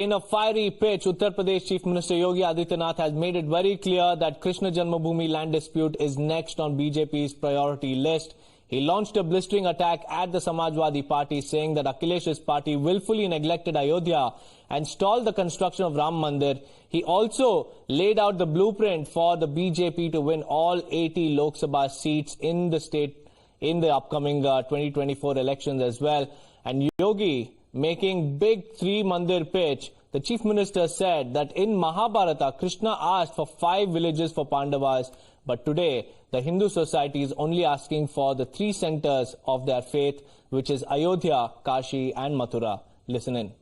In a fiery pitch, Uttar Pradesh Chief Minister Yogi Adityanath has made it very clear that Krishna Janmabhoomi land dispute is next on BJP's priority list. He launched a blistering attack at the Samajwadi Party, saying that Akhilesh's party willfully neglected Ayodhya and stalled the construction of Ram Mandir. He also laid out the blueprint for the BJP to win all 80 Lok Sabha seats in the state in the upcoming 2024 elections as well. And Yogi, making big three Mandir pitch, the Chief Minister said that in Mahabharata, Krishna asked for 5 villages for Pandavas, but today the Hindu society is only asking for the 3 centers of their faith, which is Ayodhya, Kashi and Mathura. Listen in.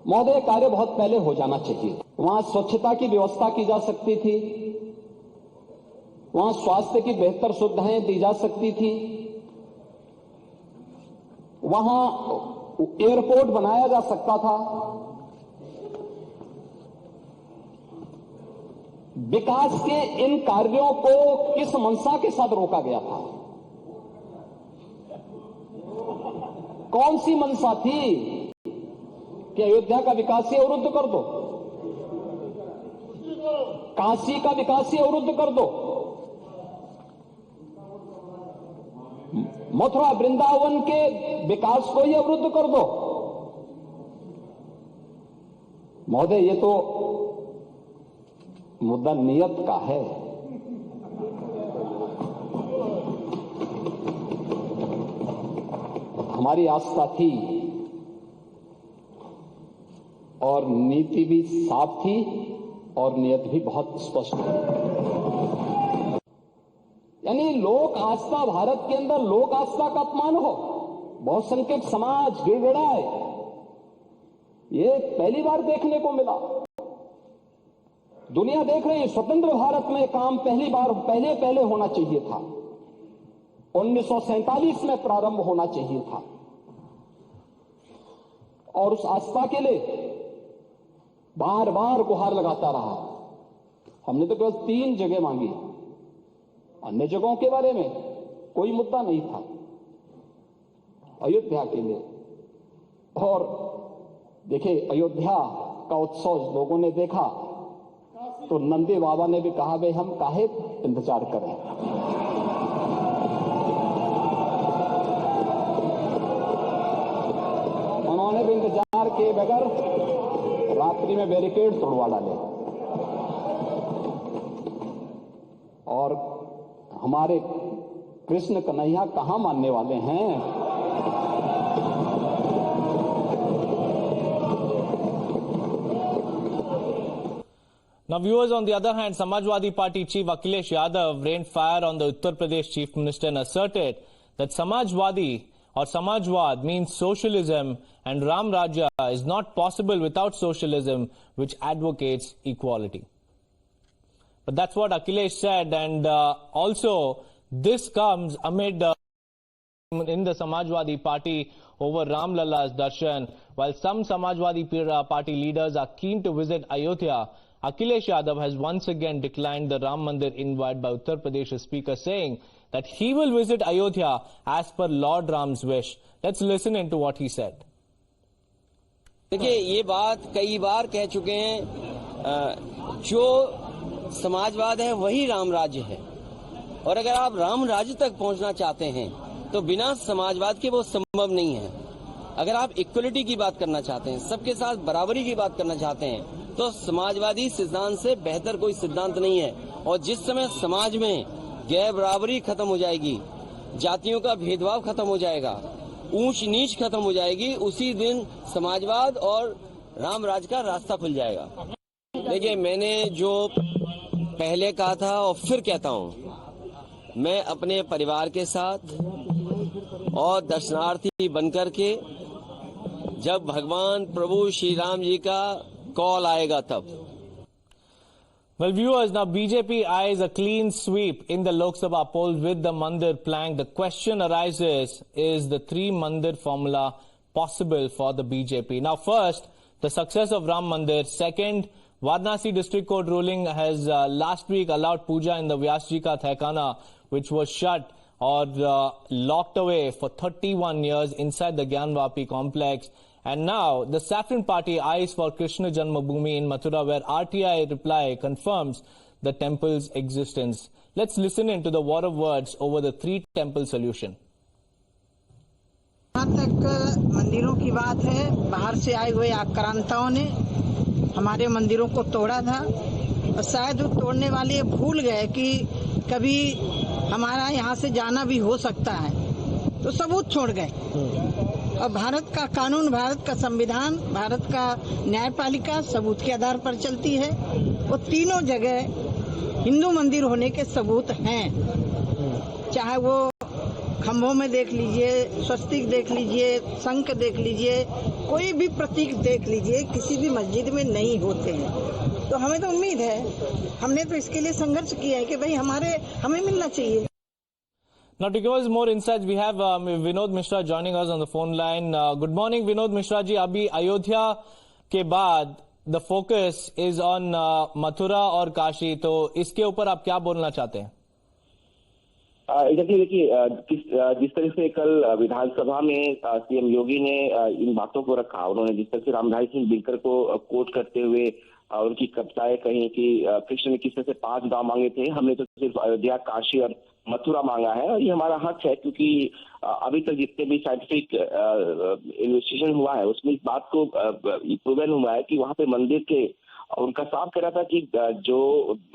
महोदय, कार्य बहुत पहले हो जाना चाहिए। वहां स्वच्छता की व्यवस्था की जा सकती थी, वहां स्वास्थ्य की बेहतर सुविधाएं दी जा सकती थी, वहां एयरपोर्ट बनाया जा सकता था। विकास के इन कार्यों को किस मंशा के साथ रोका गया था? कौन सी मंशा थी कि अयोध्या का विकास ही अवरुद्ध कर दो, काशी का विकास ही अवरुद्ध कर दो, मथुरा वृंदावन के विकास को ही अवरुद्ध कर दो? महोदय, ये तो मुद्दा नियत का है। हमारी आस्था थी और नीति भी साफ थी और नियत भी बहुत स्पष्ट है। यानी लोक आस्था, भारत के अंदर लोक आस्था का अपमान हो, बहुसंख्यक समाज गिड़गिड़ाए, ये पहली बार देखने को मिला। दुनिया देख रही है, स्वतंत्र भारत में काम पहले होना चाहिए था, 1947 में प्रारंभ होना चाहिए था। और उस आस्था के लिए बार बार गुहार लगाता रहा। हमने तो केवल 3 जगह मांगी, अन्य जगहों के बारे में कोई मुद्दा नहीं था। अयोध्या के लिए, और देखिए, अयोध्या का उत्सव लोगों ने देखा तो नंदी बाबा ने भी कहा, भाई हम काहे इंतजार करें। उन्होंने भी इंतजार किए बगैर रात्रि में बैरिकेड तोड़वा डाले और हमारे कृष्ण कन्हैया कहां मानने वाले हैं? Now, viewers, on the other hand, Samajwadi Party Chief Akhilesh Yadav rained fire on the Uttar Pradesh Chief Minister and asserted that Samajwadi or Samajwad means socialism and Ram Rajya is not possible without socialism, which advocates equality. But that's what Akhilesh said, and also this comes amid in the Samajwadi Party over Ram Lalla's darshan. While some Samajwadi Party leaders are keen to visit Ayodhya, Akhilesh Yadav has once again declined the Ram Mandir invite by Uttar Pradesh's speaker, saying that he will visit Ayodhya as per Lord Ram's wish. Let's listen into what he said. देखिए, ये बात कई बार कह चुके हैं, जो समाजवाद है वही राम राज्य है, और अगर आप राम राज्य तक पहुंचना चाहते हैं तो बिना समाजवाद के वो संभव नहीं है। अगर आप इक्वलिटी की बात करना चाहते हैं, सबके साथ बराबरी की बात करना चाहते हैं, तो समाजवादी सिद्धांत से बेहतर कोई सिद्धांत नहीं है। और जिस समय समाज में गैर बराबरी खत्म हो जाएगी, जातियों का भेदभाव खत्म हो जाएगा, ऊंच नीच खत्म हो जाएगी, उसी दिन समाजवाद और राम राज का रास्ता खुल जाएगा। देखिए, मैंने जो पहले कहा था और फिर कहता हूं, मैं अपने परिवार के साथ और दर्शनार्थी बनकर के जब भगवान प्रभु श्री राम जी का कॉल आएगा तब। Well, viewers, now BJP eyes a clean sweep in the Lok Sabha polls with the Mandir plank. The question arises, is the 3 Mandir formula possible for the BJP? Now, first, the success of Ram Mandir. Second, Varanasi District Court ruling has last week allowed puja in the Vyasji Ka Tehkana, which was shut or locked away for 31 years inside the Gyanvapi complex. And now the Saffron Party eyes for Krishna Janmabhoomi in Mathura, where RTI reply confirms the temple's existence. Let's listen into the war of words over the three-temple solution. जहाँ तक मंदिरों की बात है, बाहर से आए हुए आक्रांताओं ने हमारे मंदिरों को तोड़ा था और शायद वो तोड़ने वाले भूल गए कि कभी हमारा यहाँ से जाना भी हो सकता है, तो सबूत छोड़ गए। और भारत का कानून, भारत का संविधान, भारत का न्यायपालिका सबूत के आधार पर चलती है। वो तीनों जगह हिंदू मंदिर होने के सबूत हैं, चाहे वो खंभों में देख लीजिए, स्वस्तिक देख लीजिए, शंख देख लीजिए, कोई भी प्रतीक देख लीजिए, किसी भी मस्जिद में नहीं होते हैं। तो हमें तो उम्मीद है, हमने तो इसके लिए संघर्ष किया है कि भाई हमें मिलना चाहिए। Now to give us more insights, we have Vinod Mishra joining us on the phone line. Good morning, Vinod Mishra ji. अभी अयोध्या के बाद the focus is on Mathura और काशी, तो इसके ऊपर आप क्या बोलना चाहते हैं? देखिए, जिस तरह से कल विधानसभा में सीएम योगी ने इन बातों को रखा, उन्होंने जिस तरह से रामधारी सिंह दिनकर को कोट करते हुए उनकी कविताएं कही कि कृष्ण ने किस तरह से 5 गांव मांगे थे, हमने तो सिर्फ अयोध्या, काशी और मथुरा मांगा है। और ये हमारा हक है, क्योंकि अभी तक जितने भी साइंटिफिक इन्वेस्टिगेशन हुआ है उसमें इस बात को प्रूवन हुआ है कि वहां पे मंदिर के, उनका साफ कह रहा था कि जो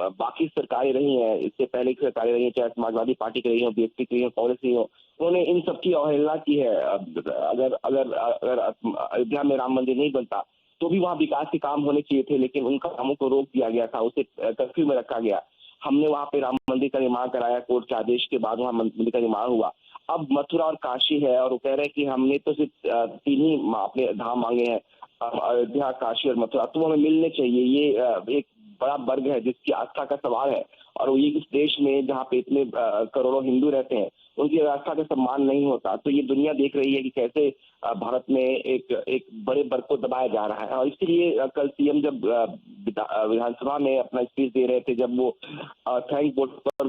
बाकी सरकारें रही हैं, इससे पहले की सरकारें रही हैं, चाहे समाजवादी पार्टी की रही हो, बीएसपी की रही हो, कांग्रेस की हो, उन्होंने इन सबकी अवहेलना की है। अगर अयोध्या में राम मंदिर नहीं बनता तो भी वहाँ विकास के काम होने चाहिए थे, लेकिन उन कामों को रोक दिया गया था, उसे कर्फ्यू में रखा गया। हमने वहाँ पे राम मंदिर का निर्माण कराया, कोर्ट के आदेश के बाद वहाँ मंदिर का निर्माण हुआ। अब मथुरा और काशी है, और वो कह रहे हैं कि हमने तो सिर्फ 3 ही अपने धाम मांगे हैं, अयोध्या, काशी और मथुरा, तो हमें मिलने चाहिए। ये एक बड़ा वर्ग है जिसकी आस्था का सवाल है, और ये इस देश में जहाँ पे इतने करोड़ों हिंदू रहते हैं, उनकी आस्था का सम्मान नहीं होता। तो ये दुनिया देख रही है कि कैसे भारत में एक बड़े वर्ग को दबाया जा रहा है। और इसलिए कल सीएम जब विधानसभा में अपना स्पीच दे रहे थे, जब वो थैंक बोर्ड पर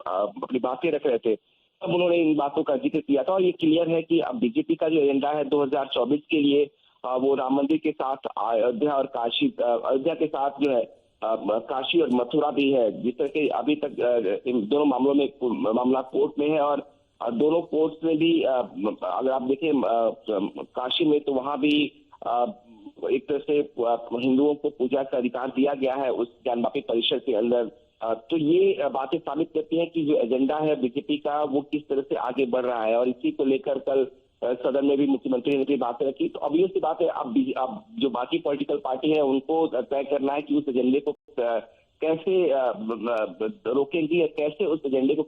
अपनी बातें रख रहे थे, तब उन्होंने इन बातों का जिक्र किया था। और ये क्लियर है कि अब बीजेपी का जो एजेंडा है 2024 के लिए, वो राम मंदिर के साथ अयोध्या और काशी, अयोध्या के साथ जो है काशी और मथुरा भी है। जिस तरह के अभी तक इन दोनों मामलों में मामला कोर्ट में है, और दोनों कोर्ट्स में भी अगर आप देखें काशी में, तो वहां भी एक तरह से हिंदुओं को पूजा का अधिकार दिया गया है उस ज्ञानवापी परिषद के अंदर। तो ये बातें साबित करती हैं कि जो एजेंडा है बीजेपी का, वो किस तरह से आगे बढ़ रहा है। और इसी को लेकर कल सदन में भी मुख्यमंत्री ने बातें रखी। तो अब ये सी बात है, अब जो बाकी पॉलिटिकल पार्टी है उनको तय करना है कि उस एजेंडे को कैसे रोकेंगी, या कैसे उस एजेंडे को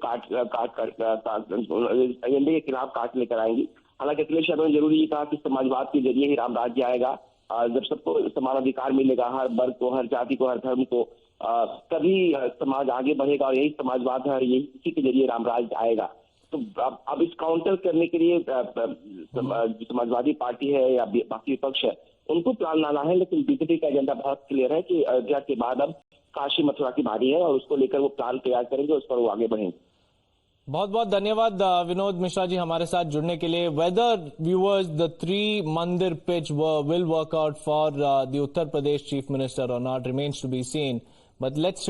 एजेंडे के खिलाफ काट लेकर आएंगी। हालांकि अखिलेश यादव ने जरूरी कहा कि समाजवाद के जरिए ही राम राज्य आएगा। जब सबको समान अधिकार मिलेगा, हर वर्ग को, हर जाति को, हर धर्म को, तभी समाज आगे बढ़ेगा, और यही समाजवाद है, यही इसी के जरिए राम राज्य आएगा। तो अब इस काउंटर करने के लिए समाजवादी पार्टी है या बाकी विपक्ष है, उनको प्लान लाना है। लेकिन बीजेपी का एजेंडा बहुत क्लियर है कि अयोध्या के बाद अब काशी मथुरा की बारी है, और उसको लेकर वो प्लान तैयार करेंगे, उस पर वो आगे बढ़ेंगे। बहुत बहुत धन्यवाद विनोद मिश्रा जी हमारे साथ जुड़ने के लिए। Weather viewers the 3 mandir pitch will work out for the Uttar Pradesh chief minister और not remains to be seen, but let's